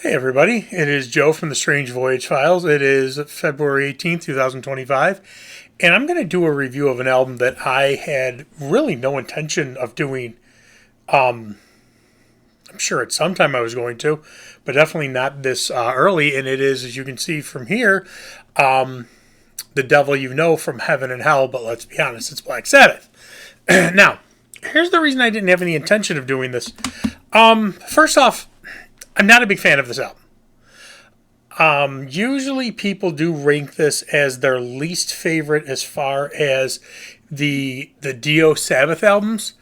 Hey everybody, it is Joe from the Strange Voyage Files. It is February 18th, 2025, and I'm going to do a review of an album that I had really no intention of doing. I'm sure at some time I was going to, but definitely not this early, and it is, as you can see from here, The Devil You Know from Heaven and Hell, but let's be honest, it's Black Sabbath. Now, here's the reason I didn't have any intention of doing this. First off, I'm not a big fan of this album. Usually people do rank this as their least favorite as far as the Dio Sabbath albums,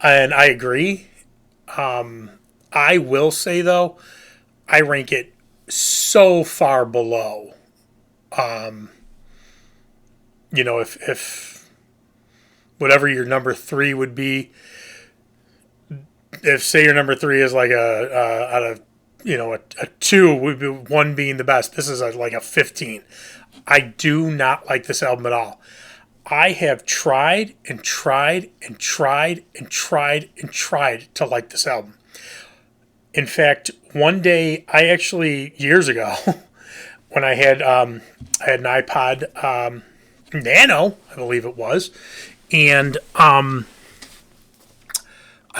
and I agree. I will say though, I rank it so far below. If whatever your number three would be, if say your number three is like a out of a two, would be one being the best. This is like a 15. I do not like this album at all. I have tried and tried and tried and tried and tried to like this album. In fact, one day I actually years ago when I had an iPod Nano, I believe it was, and I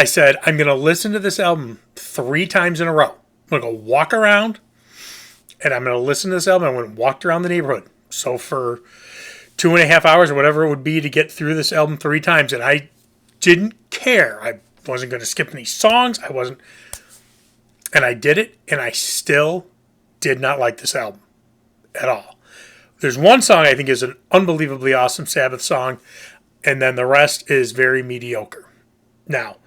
said I'm going to listen to this album 3 times in a row. I'm going to go walk around, and I'm going to listen to this album. I went and walked around the neighborhood. So for 2.5 hours or whatever it would be to get through this album 3 times, and I didn't care. I wasn't going to skip any songs. I wasn't, and I did it, and I still did not like this album at all. There's one song I think is an unbelievably awesome Sabbath song, and then the rest is very mediocre. Now,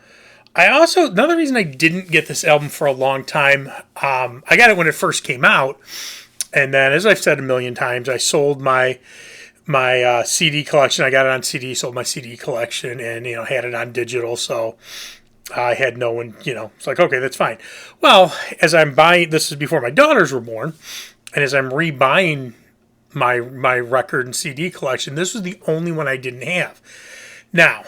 another reason I didn't get this album for a long time, I got it when it first came out, and then as I've said a million times, I sold my CD collection. I got it on CD, sold my CD collection, and had it on digital, so I had no one. It's like, okay, that's fine. Well, as I'm buying, this is before my daughters were born, and as I'm rebuying my record and CD collection, this was the only one I didn't have. Now,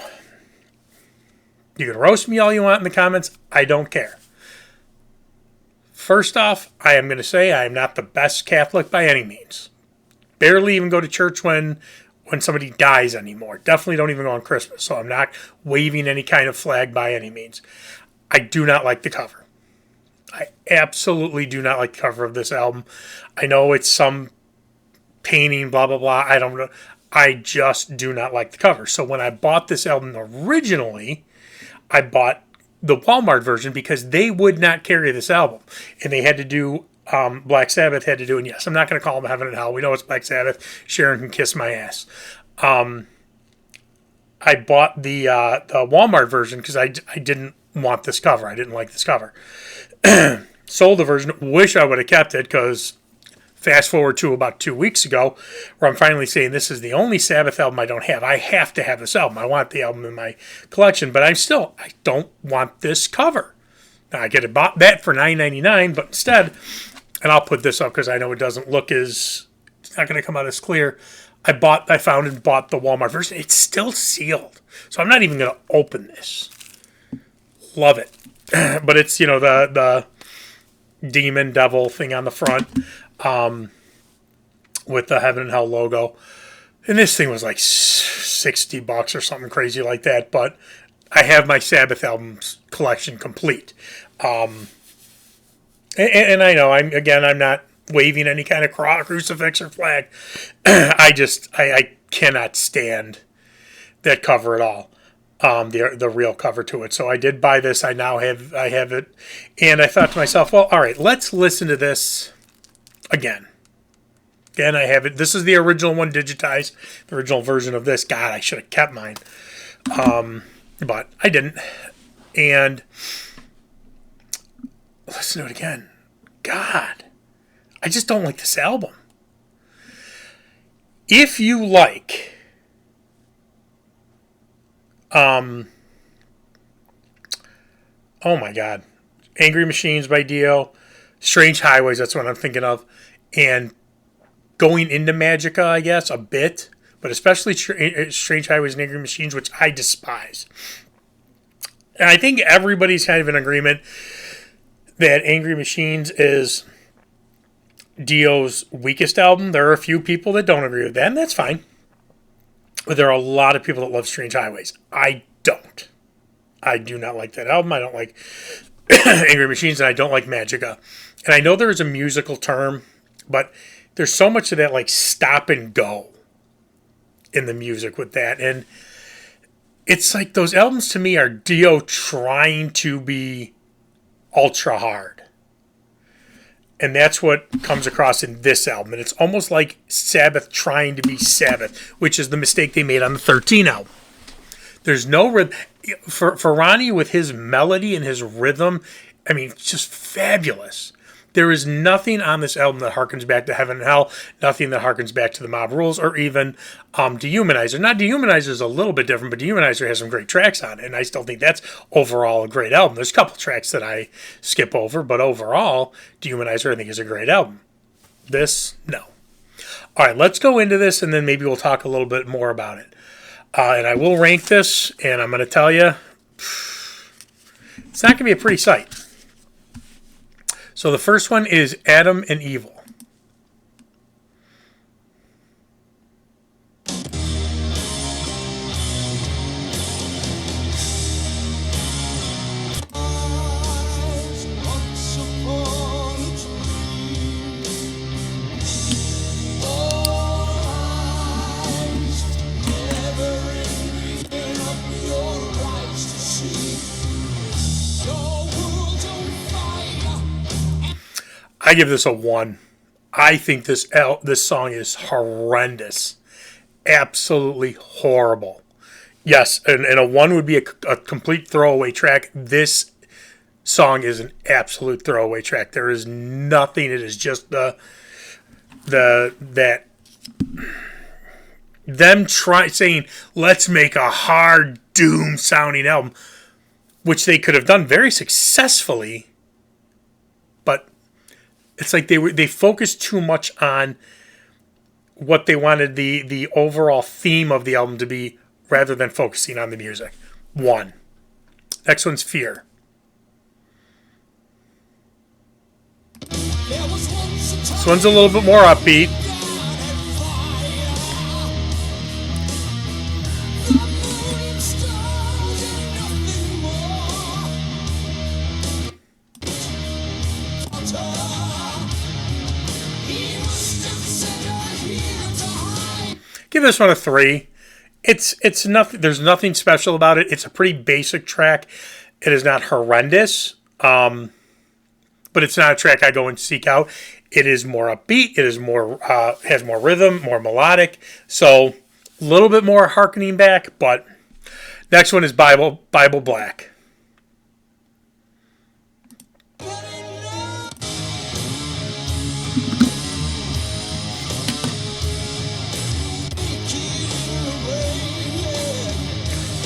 you can roast me all you want in the comments. I don't care. First off, I am going to say I am not the best Catholic by any means. Barely even go to church when somebody dies anymore. Definitely don't even go on Christmas. So I'm not waving any kind of flag by any means. I do not like the cover. I absolutely do not like the cover of this album. I know it's some painting, blah, blah, blah. I don't know. I just do not like the cover. So when I bought this album originally, I bought the Walmart version because they would not carry this album. And they had to do, Black Sabbath had to do, and yes, I'm not going to call them Heaven and Hell. We know it's Black Sabbath. Sharon can kiss my ass. I bought the Walmart version because I didn't want this cover. I didn't like this cover. Sold the version. Wish I would have kept it because fast forward to about 2 weeks ago where I'm finally saying this is the only Sabbath album I don't have. I have to have this album. I want the album in my collection, but I don't want this cover. Now I could have bought that for $9.99, but instead, and I'll put this up because I know it doesn't look it's not going to come out as clear. I found and bought the Walmart version. It's still sealed. So I'm not even going to open this. Love it. But it's, the demon devil thing on the front. With the Heaven and Hell logo. And this thing was like $60 or something crazy like that. But I have my Sabbath albums collection complete. And I know, I'm not waving any kind of crucifix or flag. I cannot stand that cover at all. The real cover to it. So I did buy this. I have it. And I thought to myself, well, all right, let's listen to this again. Again, I have it. This is the original one digitized, the original version of this. God, I should have kept mine. But I didn't. And listen to it again. God, I just don't like this album. If you like oh my God, Angry Machines by Dio, Strange Highways, that's what I'm thinking of, and going into Magica, I guess, a bit, but especially Strange Highways and Angry Machines, which I despise. And I think everybody's kind of in agreement that Angry Machines is Dio's weakest album. There are a few people that don't agree with that, and that's fine. But there are a lot of people that love Strange Highways. I don't. I do not like that album. I don't like Angry Machines, and I don't like Magica. And I know there is a musical term, but there's so much of that like stop and go in the music with that. And it's like those albums to me are Dio trying to be ultra hard. And that's what comes across in this album. And it's almost like Sabbath trying to be Sabbath, which is the mistake they made on the 13 album. There's no rhythm. For Ronnie, with his melody and his rhythm, I mean, it's just fabulous. There is nothing on this album that harkens back to Heaven and Hell, nothing that harkens back to the Mob Rules, or even Dehumanizer. Now, Dehumanizer is a little bit different, but Dehumanizer has some great tracks on it, and I still think that's overall a great album. There's a couple tracks that I skip over, but overall, Dehumanizer I think is a great album. This, no. All right, let's go into this, and then maybe we'll talk a little bit more about it. And I will rank this, and I'm going to tell you, it's not going to be a pretty sight. So the first one is Adam and Evil. I give this a 1. I think this song is horrendous. Absolutely horrible. Yes, and a 1 would be a complete throwaway track. This song is an absolute throwaway track. There is nothing. It is just them saying, let's make a hard doom sounding album, which they could have done very successfully, but it's like they focused too much on what they wanted the overall theme of the album to be rather than focusing on the music. 1. Next one's Fear. This one's a little bit more upbeat. Give this one a 3. It's nothing. There's nothing special about it. It's a pretty basic track. It is not horrendous, but it's not a track I go and seek out. It is more upbeat. It is more has more rhythm, more melodic. So a little bit more harkening back. But next one is Bible Black.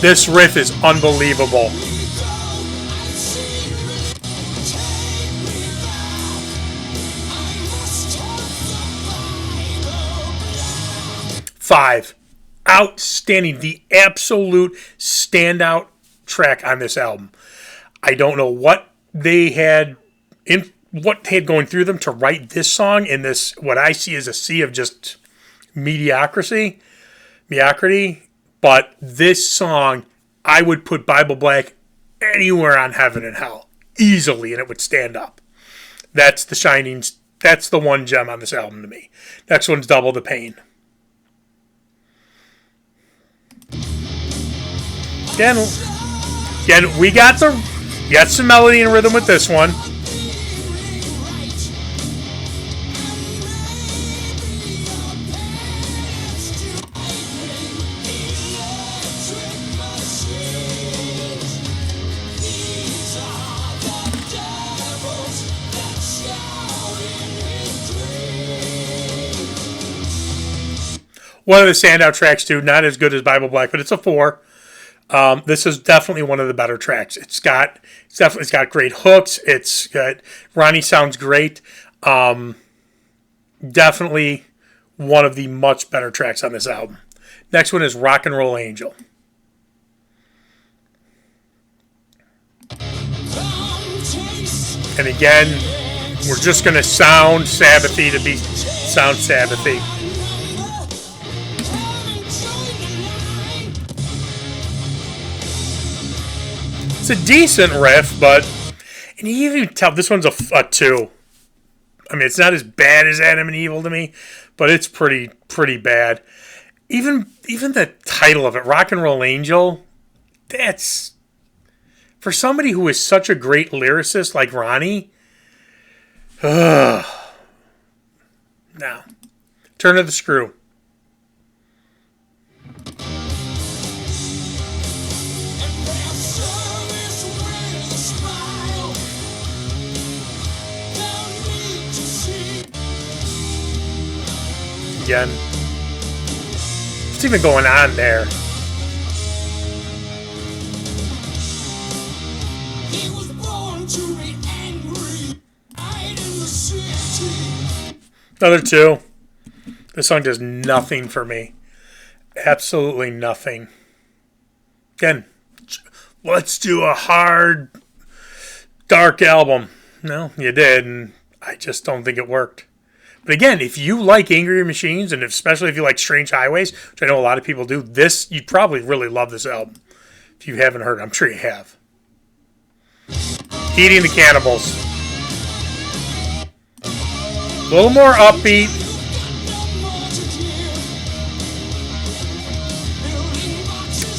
This riff is unbelievable. Five. Outstanding. The absolute standout track on this album. I don't know what they had going through them to write this song in this, what I see as a sea of just mediocrity. But this song, I would put Bible Black anywhere on Heaven and Hell easily, and it would stand up. That's the one gem on this album to me. Next one's Double the Pain. Again, we got some melody and rhythm with this one. One of the standout tracks, too. Not as good as Bible Black, but it's a 4. This is definitely one of the better tracks. It's got great hooks. It's got Ronnie sounds great. Definitely one of the much better tracks on this album. Next one is Rock and Roll Angel. And again, we're just going to sound Sabbathy to be sound Sabbathy. It's a decent riff, but... And you even tell this one's a 2. I mean, it's not as bad as Adam and Evil to me, but it's pretty bad. Even the title of it, Rock and Roll Angel, that's... For somebody who is such a great lyricist like Ronnie... No. Turn of the Screw. Again. What's even going on there? He was born to be angry. In the city. Another 2. This song does nothing for me. Absolutely nothing. Again, let's do a hard, dark album. No, you did, and I just don't think it worked. But again, if you like Angry Machines, and especially if you like Strange Highways, which I know a lot of people do, you'd probably really love this album. If you haven't heard it, I'm sure you have. Eating the Cannibals. A little more upbeat.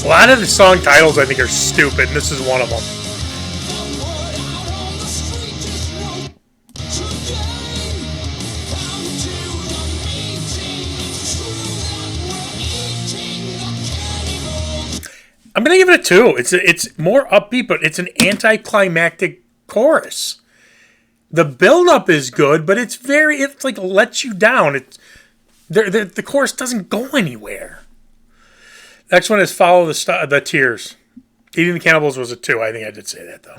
A lot of the song titles I think are stupid, and this is one of them. I'm going to give it a 2. It's more upbeat, but it's an anticlimactic chorus. The build-up is good, but it's like lets you down. The chorus doesn't go anywhere. Next one is Follow the Tears. Eating the Cannibals was a 2. I think I did say that, though.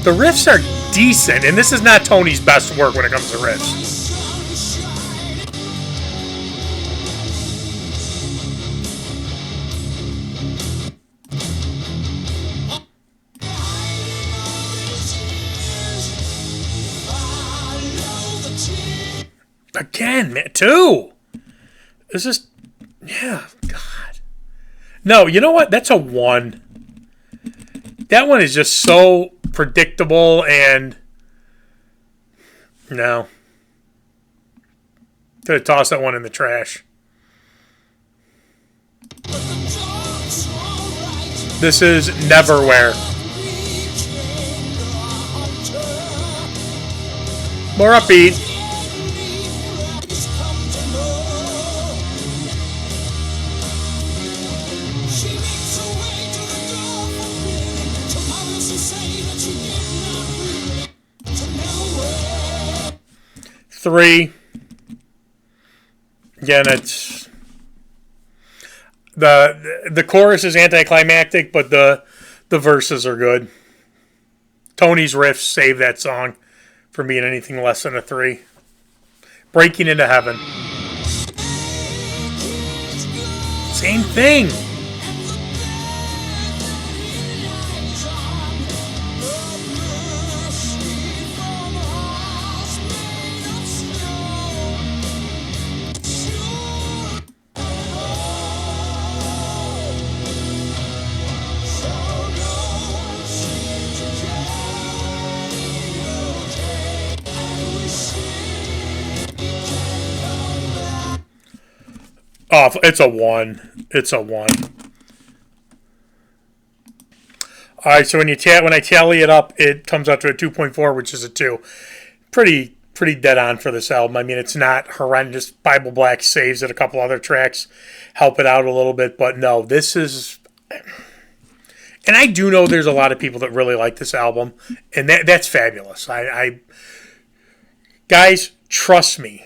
The riffs are decent, and this is not Tony's best work when it comes to riffs. Again, man, 2. This is... Yeah, God. No, you know what? That's a 1. That one is just so predictable and... No. Could have tossed that one in the trash. This is Neverwhere. More upbeat. Three. Again, it's the chorus is anticlimactic, but the verses are good. Tony's riffs save that song from being anything less than a 3. Breaking Into Heaven. Same thing. Oh, it's a 1. It's a 1. All right, so when I tally it up, it comes out to a 2.4, which is a 2. Pretty dead on for this album. I mean, it's not horrendous. Bible Black saves it. A couple other tracks help it out a little bit, but no, this is... And I do know there's a lot of people that really like this album, and that's fabulous. Guys, trust me.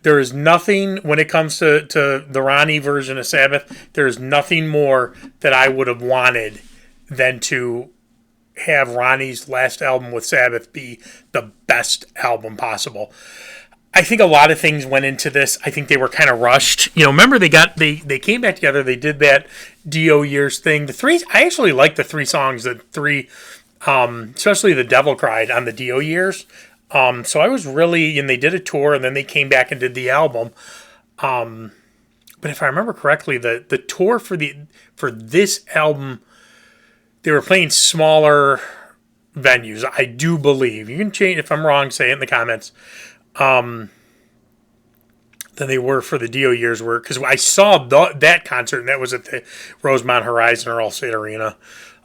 There is nothing, when it comes to the Ronnie version of Sabbath, there is nothing more that I would have wanted than to have Ronnie's last album with Sabbath be the best album possible. I think a lot of things went into this. I think they were kind of rushed. Remember they came back together. They did that Dio Years thing. I actually like the 3 songs. Especially the Devil Cried on the Dio Years. So I was really, and they did a tour, and then they came back and did the album. But if I remember correctly, the tour for this album, they were playing smaller venues. I do believe. You can change if I'm wrong. Say it in the comments. Than they were for the Dio Years work, because I saw that concert, and that was at the Rosemont Horizon or Allstate Arena.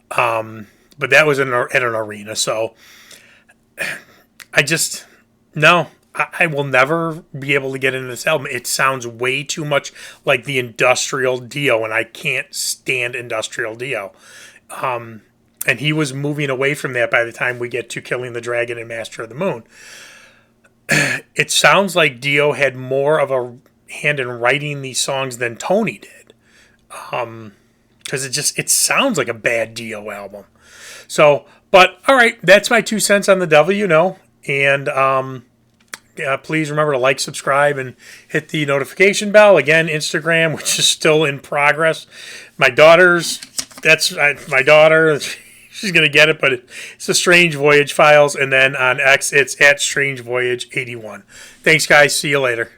But that was at an arena, so I will never be able to get into this album. It sounds way too much like the industrial Dio, and I can't stand industrial Dio. And he was moving away from that by the time we get to Killing the Dragon and Master of the Moon. It sounds like Dio had more of a hand in writing these songs than Tony did. Because it sounds like a bad Dio album. So, but all right, that's my 2 cents on the devil, and please remember to like, subscribe, and hit the notification bell. Again, Instagram, which is still in progress. My daughter. She's gonna get it, but it's the Strange Voyage Files, and then on X, it's at Strange Voyage 81. Thanks, guys. See you later.